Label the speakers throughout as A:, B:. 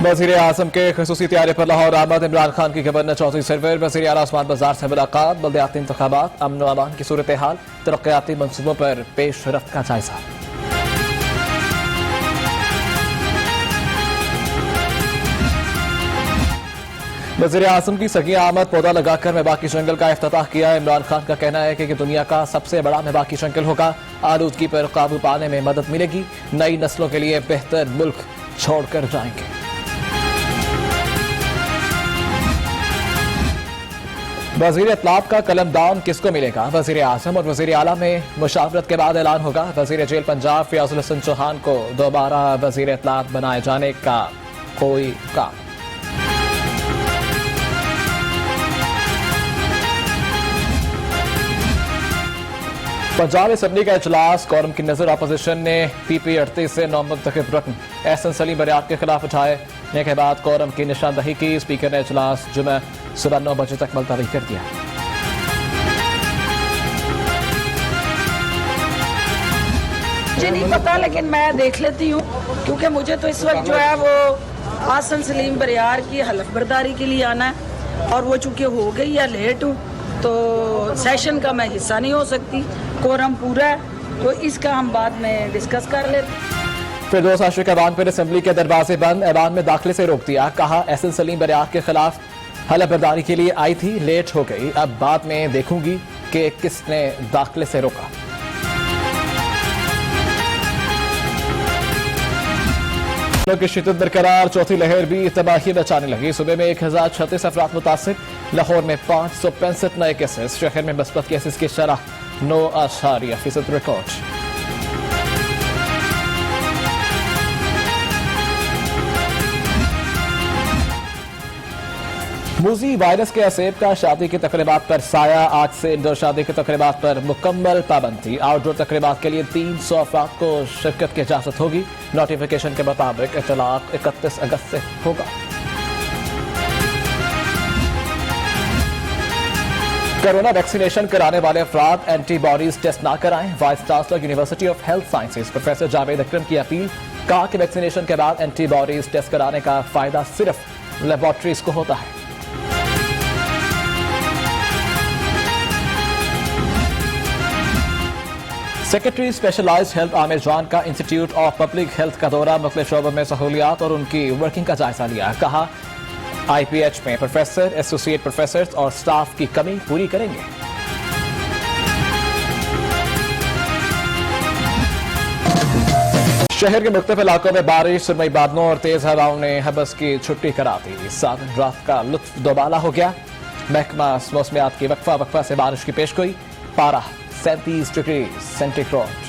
A: वज़ीर आज़म के ख़ुसूसी त्यारे पर लाहौर आमद। इमरान खान की गवर्नर चौधरी सरवर, वज़ीर आला उस्मान बाजार से मुलाकात। बल्दियाती इंतखाबात, अमन व अमान की सूरत हाल, तरक्याती मनसूबों पर पेश रफ्त का जायजा। वज़ीर आज़म की सगी आमद, पौधा लगाकर मेबाकी जंगल का इफ्तिताह किया। इमरान खान का कहना है कि दुनिया का सबसे बड़ा मेबाकी जंगल होगा। आलूदगी पर काबू पाने में मदद मिलेगी। नई नस्लों के लिए बेहतर मुल्क छोड़कर जाएंगे। वज़ीर इत्तलात का कलमदान किसको मिलेगा? वज़ीर आज़म और वज़ीर आला में मुशावरत के बाद ऐलान होगा। वज़ीर जेल पंजाब फ़याज़ुल हसन चौहान को दोबारा वज़ीर इत्तलात बनाए जाने का कोई काम। पंजाब असम्बली का इजलास, कौरम की नजर अपोजिशन ने PP-38 से नौमुंतखब रकन एहसन सलीम बरियार के खिलाफ उठाने के बाद कौरम की निशानदही की। स्पीकर ने इजलास जुमे सुबह 9 बजे तक मुलतवी कर दिया।
B: मुझे नहीं पता, लेकिन मैं देख लेती हूँ, क्योंकि मुझे तो इस वक्त जो है वो एहसन सलीम बरियार की हलफ बर्दारी के लिए आना है, और वो चूंकि हो गई या लेट हूँ तो सेशन का मैं हिस्सा नहीं हो सकती। कोरम पूरा है तो इसका हम बाद में डिस्कस कर लेते।
A: फिर 2 आशिक ऐवान पर असम्बली के दरवाजे बंद, ऐवान में दाखिले से रोक दिया। कहा एहसन सलीम बरियार के खिलाफ हलफ बर्दारी के लिए आई थी, लेट हो गई, अब बाद में देखूंगी कि किसने दाखिले से रोका। की शिद्दत बरकरार, चौथी लहर भी तबाही मचाने लगी। सुबह में 1036 अफराद मुतासिर, लाहौर में 565 नए केसेस, शहर में मस्बत केसेस की शरह 9.% रिकॉर्ड। मूजी वायरस के असेब का शादी की तकरीबात पर साया। आज से इंडोर शादी की तकरीबात पर मुकम्मल पाबंदी। आउटडोर तकरीबात के लिए 300 अफराद को शिरकत की इजाजत होगी। नोटिफिकेशन के मुताबिक इतलाक 31 अगस्त से होगा। कोरोना वैक्सीनेशन कराने वाले अफराद एंटीबॉडीज टेस्ट ना कराएं। Vice chancellor university of health sciences professor Javed Akram की अपील। कहा कि वैक्सीनेशन के बाद एंटीबॉडीज टेस्ट कराने का फायदा सिर्फ लेबोरेटरीज को होता है। सेक्रेटरी स्पेशलाइज्ड हेल्थ आमिर जान का इंस्टीट्यूट ऑफ पब्लिक हेल्थ का दौरा, मुख्तलिफ शोबों में सहूलियात और उनकी वर्किंग का जायजा लिया। कहा IPH में प्रोफेसर, एसोसिएट प्रोफेसर और स्टाफ की कमी पूरी करेंगे। शहर के मुख्तलिफ इलाकों में बारिश, सुरमई बादलों और तेज हवाओं ने हबस की छुट्टी करा दी। साथ रात का लुत्फ दोबाला हो गया। महकमा मौसमियात की वक्फा से बारिश की पेशगोई। पारा 37 डिग्री सेंटीग्रेड।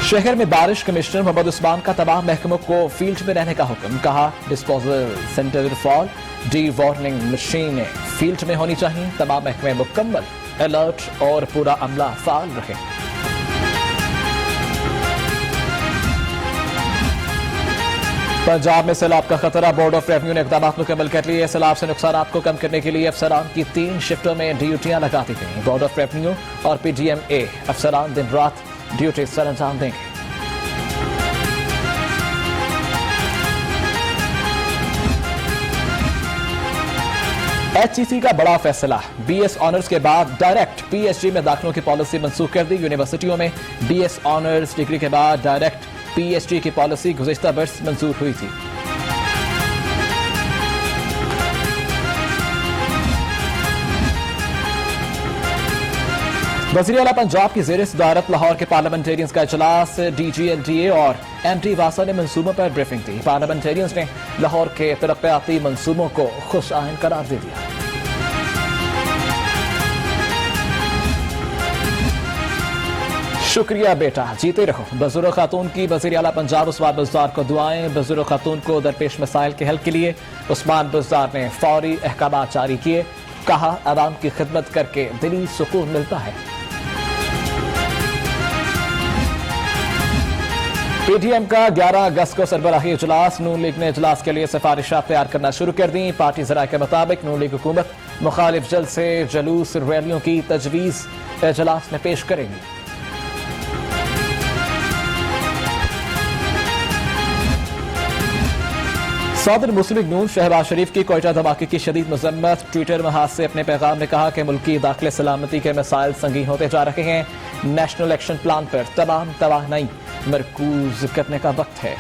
A: शहर में बारिश, कमिश्नर मोहम्मद उस्मान का तमाम महकमों को फील्ड में रहने का हुक्म। कहा disposal centre fall D warning मशीनें फील्ड में होनी चाहिए। तमाम महकमे मुकम्मल अलर्ट और पूरा अमला फाल रहे। पंजाब में सैलाब का खतरा, बोर्ड ऑफ रेवेन्यू ने इकदाम मुकम्मल कर लिए। सैलाब से नुकसान को कम करने के लिए अफसरान की 3 शिफ्टों में ड्यूटियां लगा दी गई। बोर्ड ऑफ रेवेन्यू और PDMA अफसरान दिन रात ड्यूटी सर अंजाम देंगे। HEC का बड़ा फैसला, BS ऑनर्स के बाद डायरेक्ट PhD में दाखिलों की पॉलिसी मंसूख कर दी। यूनिवर्सिटियों में BS ऑनर्स डिग्री के बाद डायरेक्ट PhD की पॉलिसी गुज़िश्ता बरस मंजूर हुई थी। वज़ीर आला पंजाब की ज़ेर सदारत लाहौर के पार्लियामेंटेरियंस का इजलास, DGLDA और MD वासा ने मंसूबों पर ब्रीफिंग दी। पार्लियामेंटेरियंस ने लाहौर के तरक्याती मंसूबों को खुश आइन करार दे दिया। शुक्रिया बेटा, जीते रहो। बुजुर्ग खातून की वज़ीर आला पंजाब उस्मान बुज़दार को दुआएं। बुजुर्ग खातून को दरपेश मसाइल के हल के लिए उस्मान बुज़दार ने फौरी अहकाम जारी किए। कहा आवाम की खिदमत करके दिली सुकून मिलता है। PDM का 11 अगस्त को सरबराही इजलास, नून लीग ने इजलास के लिए सिफारिशात तैयार करना शुरू कर दी। पार्टी ज़राए के मुताबिक नून लीग हुकूमत मुखालिफ जल्द से जलूस रैलियों की तजवीज़ इजलास में पेश करेगी। सदर मुस्लिम लीग नून शहबाज शरीफ की कोयटा धमाके की शदीद मजम्मत। ट्विटर में हाथ से अपने पैगाम में कहा कि मुल्की दाखिले सलामती के मसाइल संगीन होते जा रहे हैं। नेशनल एक्शन प्लान पर तमाम तवानाई मरकूज करने का वक्त है।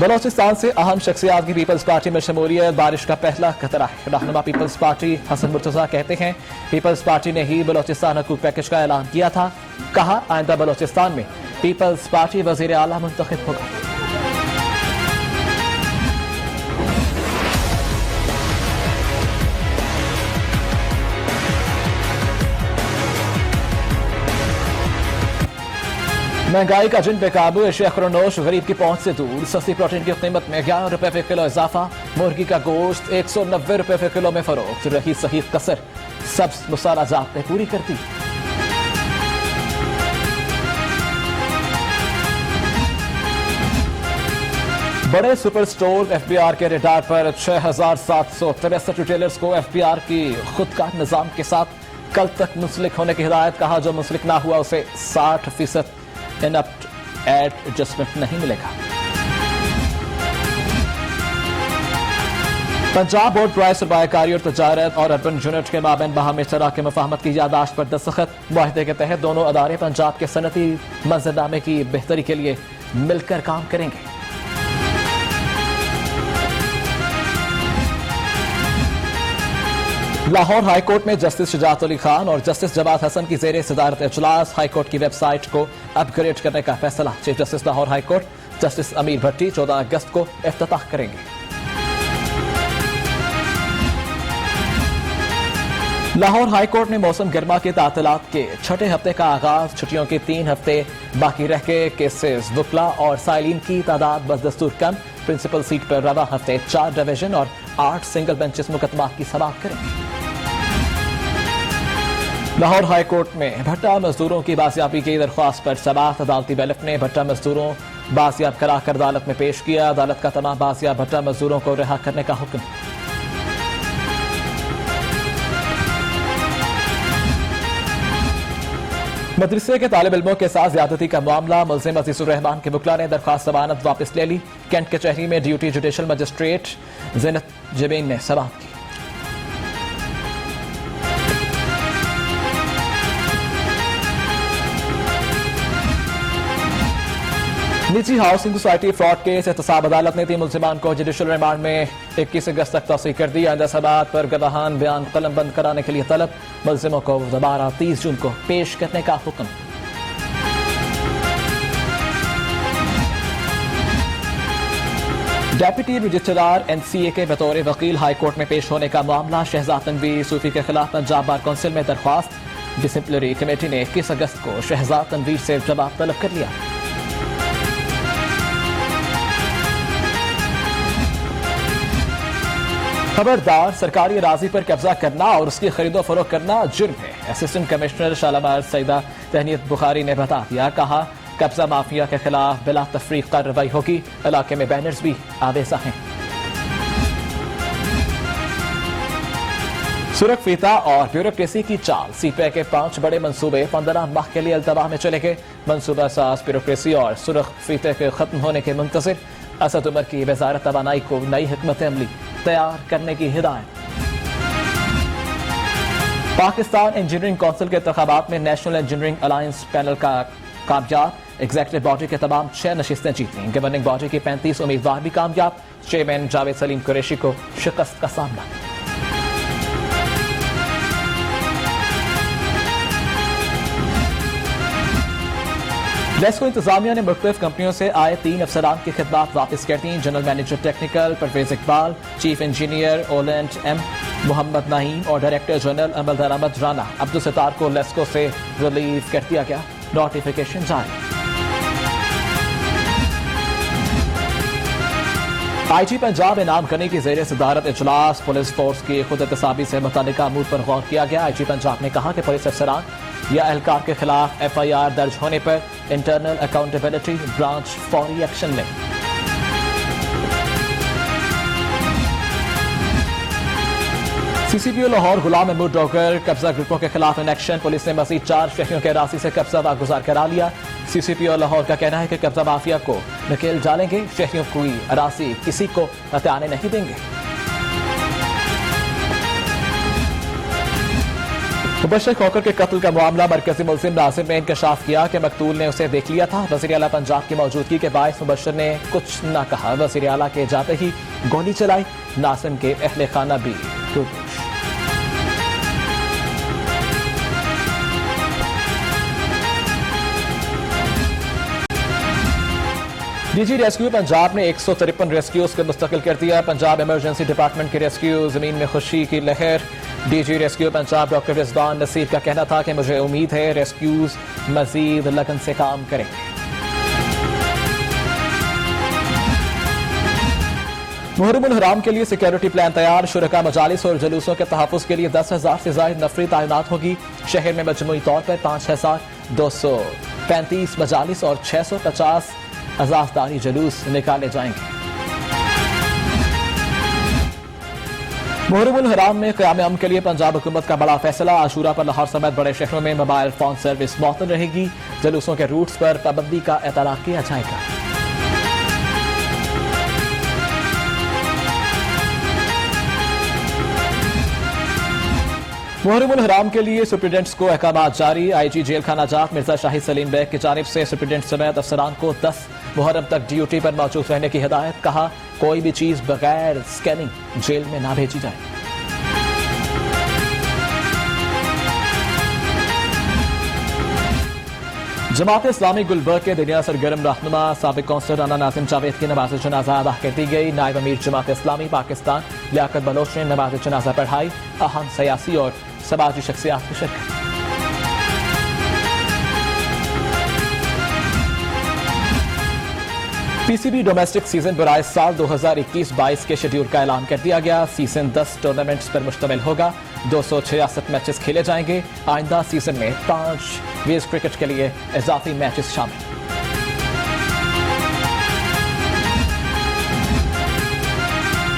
A: बलोचिस्तान से अहम शख्सियात की पीपल्स पार्टी में शमूलियत, बारिश का पहला खतरा है। रहनुमा पीपल्स पार्टी हसन मुर्तजा कहते हैं पीपल्स पार्टी ने ही बलोचिस्तान हकूक पैकेज का ऐलान किया था। कहा आइंदा बलोचिस्तान में पीपल्स पार्टी वजीर आला मुंतखब होगा। महंगाई का जिन पे काबू, एशिया खरोनोश गरीब की पहुंच से दूर। सस्ती प्रोटीन की कीमत में 11 रुपए फी किलो इजाफा। मुर्गी का गोश्त 190 रुपए फी किलो में फरोख्त। रही सही कसर सब्ज मसाला जात ने पूरी कर दी। बड़े सुपर स्टोर एफबीआर के रेडार पर 6,763 रिटेलर्स को एफबीआर की खुदकार निजाम के साथ कल तक मुंसलिक होने की हिदायत। कहा जो मुंसलिक ना हुआ उसे 60% इनअप्ट एडजस्टमेंट नहीं मिलेगा। पंजाब बोर्ड प्राइस सरमायाकारी और तजारत और अर्बन यूनिट के माबैन बाहमी इश्तराक के मफाहमत की यादाश्त पर दस्तखत। मुआहदे के तहत दोनों अदारे पंजाब के सनती मंजरनामे की बेहतरी के लिए मिलकर काम करेंगे। लाहौर हाईकोर्ट में जस्टिस शुजात अली खान और जस्टिस जवाद हसन की जेर सदारत इजलास। हाईकोर्ट की वेबसाइट को अपग्रेड करने का फैसला। Chief justice Lahore high court justice अमीर भट्टी 14 अगस्त को इफ्तिताह करेंगे। लाहौर हाईकोर्ट ने मौसम गर्मा के तातीलात के छठे हफ्ते का आगाज। छुट्टियों के 3 हफ्ते बाकी रह के केसेस वकला और साइलिन की तादाद बदस्तूर कम। प्रिंसिपल सीट पर रवा हफ्ते 4 डिवीजन और 8 सिंगल बेंचेस मुकदमात की समाअत करेंगे। लाहौर हाईकोर्ट में भट्टा मजदूरों की बाजियाबी की दरख्वास्त पर समाअत। अदालती बैलफ ने भट्टा मजदूरों बाजियाब कराकर अदालत में पेश किया। अदालत का तमाम बाजियाब भट्टा मजदूरों को रिहा करने का हुक्म। मदरसे के तालिब इल्मों के साथ ज्यादती का मामला। मुल्जिम अजीजुर रहमान के वकला ने दरख्वास्त जमानत वापस ले ली। कैंट कचहरी में ड्यूटी जुडिशल मजिस्ट्रेट ज़ीनत जबीन ने समाअत की। निजी हाउसिंग सोसाइटी फ्रॉड केस एहतसाब अदालत ने 3 मुल्जिमान को जुडिशल रिमांड में 21 अगस्त तक तौसीह कर दी। आइंदा समाअत पर गवाहान बयान कलम बंद कराने के लिए तलब। मुल्जिमों को दोबारा 30 जून को पेश करने का हुक्म। डेप्यूटी रजिस्ट्रार एनसीए के बतौर वकील हाईकोर्ट में पेश होने का मामला। शहजाद तनवीर सूफी के खिलाफ पंजाब बार काउंसिल में दरख्वास्त। डिसिप्लिनरी कमेटी ने 21 अगस्त को शहजाद तनवीर से जवाब तलब कर लिया। खबरदार, सरकारी अराजी पर कब्जा करना और उसकी खरीदो फरोख्त करना जुर्म है। असिस्टेंट कमिश्नर शालामार सईदा तहनीत बुखारी ने बता दिया। कहा कब्जा माफिया के खिलाफ बिला तफरीक कार्रवाई होगी। इलाके में बैनर्स भी आवेजा हैं। सुरख फीता और ब्यूरोक्रेसी की चाल। सीपीआई के 5 बड़े मंसूबे 15 माह के लिए अल्तवा में चले गए। मंसूबा साज ब्यूरोक्रेसी और सुरख फीते के खत्म होने के मुंतजिर। असद उमर की वजारत तवानाई को नई हिकमत अमली तैयार करने की हिदायत। पाकिस्तान इंजीनियरिंग काउंसिल के इंतखाबात में नेशनल इंजीनियरिंग अलायंस पैनल का कामयाब। एग्जीक्यूटिव बॉडी के तमाम 6 नशिस्तें जीती। गवर्निंग बॉडी के 35 उम्मीदवार भी कामयाब। चेयरमैन जावेद सलीम कुरैशी को शिकस्त का सामना। लेस्को इंतजामिया ने मुख्तलिफ कंपनियों से आए 3 अफसरान की खिदमात वापस कर दी। General manager technical Parvez Iqbal, chief engineer ओलेंट एम मोहम्मद नईम और डायरेक्टर जनरल अमल दरामद राना अब्दुल सत्तार को लेस्को से रिलीव कर दिया गया। नोटिफिकेशन जारी। आईजी पंजाब इनाम करने की जेर सदारत इजलास। पुलिस फोर्स की खुद एहतसाबी से मुतालिक अमूर पर गौर किया गया। आईजी पंजाब ने कहा कि पुलिस अफसरान या एहलकार के खिलाफ FIR दर्ज होने पर इंटरनल अकाउंटेबिलिटी ब्रांच फौरी एक्शन ले। CCPO लाहौर गुलाम महमूद डोगर कब्जा ग्रुपों के खिलाफ इन एक्शन। पुलिस ने मजीद 4 शहरियों के अराजी से कब्जा वागुजार करा लिया। CCP और लाहौर का कहना है कि कब्जा माफिया को नकेल डालेंगे, शहरियों की अराजी किसी को हथियाने नहीं देंगे। मुबश्शिर खौकर के कत्ल का मामला मरकजी मुल्जिम नासिर ने इंकशाफ किया कि मकतूल ने उसे देख लिया था। वज़ीर आला पंजाब की मौजूदगी के बायस मुबश्शिर ने कुछ न कहा। वज़ीर आला के जाते ही गोली चलाई। नासिर के अहले खाना भी बेहोश। डीजी रेस्क्यू पंजाब ने 153 रेस्क्यूज को मुस्तकिल कर दिया। पंजाब इमरजेंसी डिपार्टमेंट के रेस्क्यू जमीन में खुशी की लहर। DG rescue Punjab doctor Rizwan Naseer का कहना था कि मुझे उम्मीद है रेस्क्यूज मजीद लगन से काम करेंगे। मुहर्रमुल हराम के लिए सिक्योरिटी प्लान तैयार। शुरका मजालिस और जुलूसों के तहफ़्फ़ुज़ के लिए 10,000 से ज़ायद नफरी तैनात होगी। शहर में मजमूई तौर पर 5,235 मजालिस और 650 अजाफदारी जुलूस निकाले जाएंगे। मुहर्रमुल हराम में क़याम अमन के लिए पंजाब हुकूमत का बड़ा फैसला। आशूरा पर लाहौर समेत बड़े शहरों में मोबाइल फोन सर्विस मुअत्तल रहेगी। जुलूसों के रूट्स पर पाबंदी का एतला किया जाएगा। मुहर्रमुल हराम के लिए सुप्रीडेंट्स को अहकाम जारी। IG जेल खाना जात मिर्जा शाहिद सलीम बैग की जानिब से सुप्रीडेंट समेत अफसरान को 10 मुहर्रम तक ड्यूटी पर मौजूद रहने की हिदायत। कहा कोई भी चीज बगैर स्कैनिंग जेल में ना भेजी जाए। जमात इस्लामी गुलबर्ग के दुनिया सरगर्म रहनुमा साबिक कौंसलर राना नाजिम जावेद की नमाज जनाजा अदा कर दी गई। नायब अमीर जमात इस्लामी पाकिस्तान लियाकत बलोच ने नमाज जनाजा पढ़ाई। अहम सियासी और समाजी शख्सियात की शिरकत। PCB डोमेस्टिक सीजन बराए साल 2021-22 के शेड्यूल का ऐलान कर दिया गया। सीजन 10 टूर्नामेंट्स पर मुश्तमिल होगा। 266 मैचेस खेले जाएंगे। आइंदा सीजन में 5 वेज क्रिकेट के लिए इजाफी मैचेस शामिल।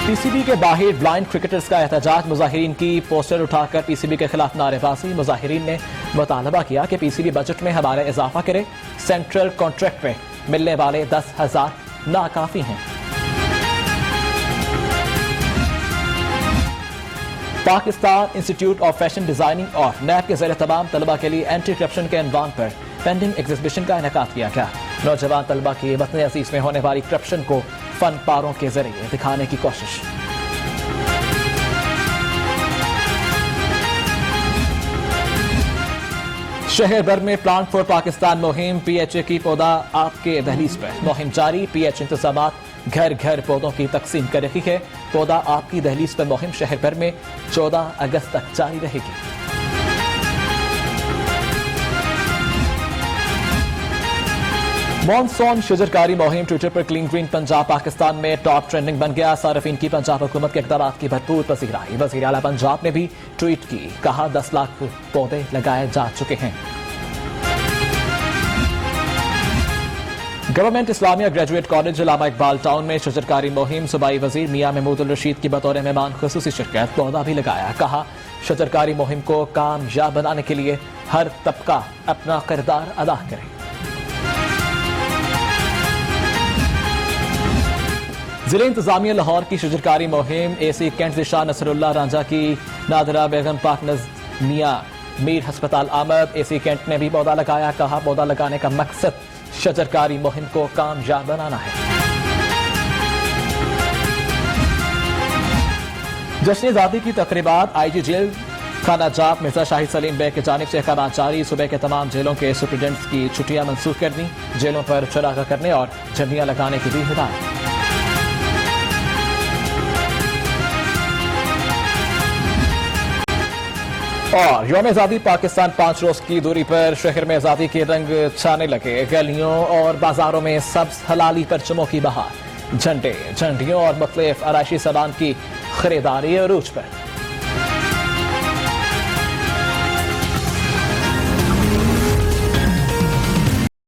A: PCB के बाहर ब्लाइंड क्रिकेटर्स का एहतजाज। मुजाहिरीन की पोस्टर उठाकर PCB के खिलाफ नारेबाजी। मुजाहिरीन ने मुतालबा किया कि PCB बजट में हमारा इजाफा करे। सेंट्रल कॉन्ट्रैक्ट में मिलने वाले 10,000 नाकाफी हैं। Pakistan institute of fashion designing और नैब के ज़रिए तमाम तलबा के लिए एंटी करप्शन के अनवान पर पेंडिंग एग्जीबिशन का इनेकाद किया गया। नौजवान तलबा की वतन अजीज में होने वाली करप्शन को फन पारों के जरिए दिखाने की कोशिश। शहर भर में प्लांट फॉर पाकिस्तान मुहिम। PHA की पौधा आपके दहलीज पर मुहिम जारी। PH इंतजामात घर घर पौधों की तकसीम कर रही है। पौधा आपकी दहलीज पर मुहिम शहर भर में 14 अगस्त तक जारी रहेगी। मॉनसून शजरकारी मुहिम ट्विटर पर क्लीन ग्रीन पंजाब पाकिस्तान में टॉप ट्रेंडिंग बन गया। सार्फिन की पंजाब हुकूमत के इक़दाम की भरपूर पसीराई। वज़ीर आला पंजाब ने भी ट्वीट की। कहा 10 लाख पौधे लगाए जा चुके हैं। गवर्नमेंट इस्लामिया ग्रेजुएट कॉलेज अल्लामा इकबाल टाउन में शजरकारी मुहिम। सूबाई वजीर मियां महमूदुल रशीद की बतौर मेहमान खुसूसी शिरकत। पौधा भी लगाया। कहा शजरकारी मुहिम को कामयाब बनाने के लिए हर तबका अपना किरदार अदा करे। जिला इंतजामिया लाहौर की शजरकारी मुहिम। AC कैंट दिशा नसरुल्लाह रांझा की नादरा बेगम पाक मियां मीर हस्पताल आमद। AC कैंट ने भी पौधा लगाया। कहा पौधा लगाने का मकसद शजरकारी मुहिम को कामयाब बनाना है। जश्न आजादी की तकरीबात। IG जेल खाना जाप मिर्जा शाहिद सलीम बैग की जानिब से अहकाम जारी। सुबह के तमाम जेलों के सुप्रीडेंट्स की छुट्टियां मंसूख कर दी। जेलों पर चरागा करने और झंडियां लगाने की भी हिदायत। और यौम आज़ादी पाकिस्तान 5 रोज की दूरी पर शहर में आज़ादी के रंग छाने लगे। गलियों और बाजारों में सब्ज हलाली परचमों की बहार। झंडे झंडियों और मुख्तलिफ आराइशी सामान की खरीदारी अरूज पर।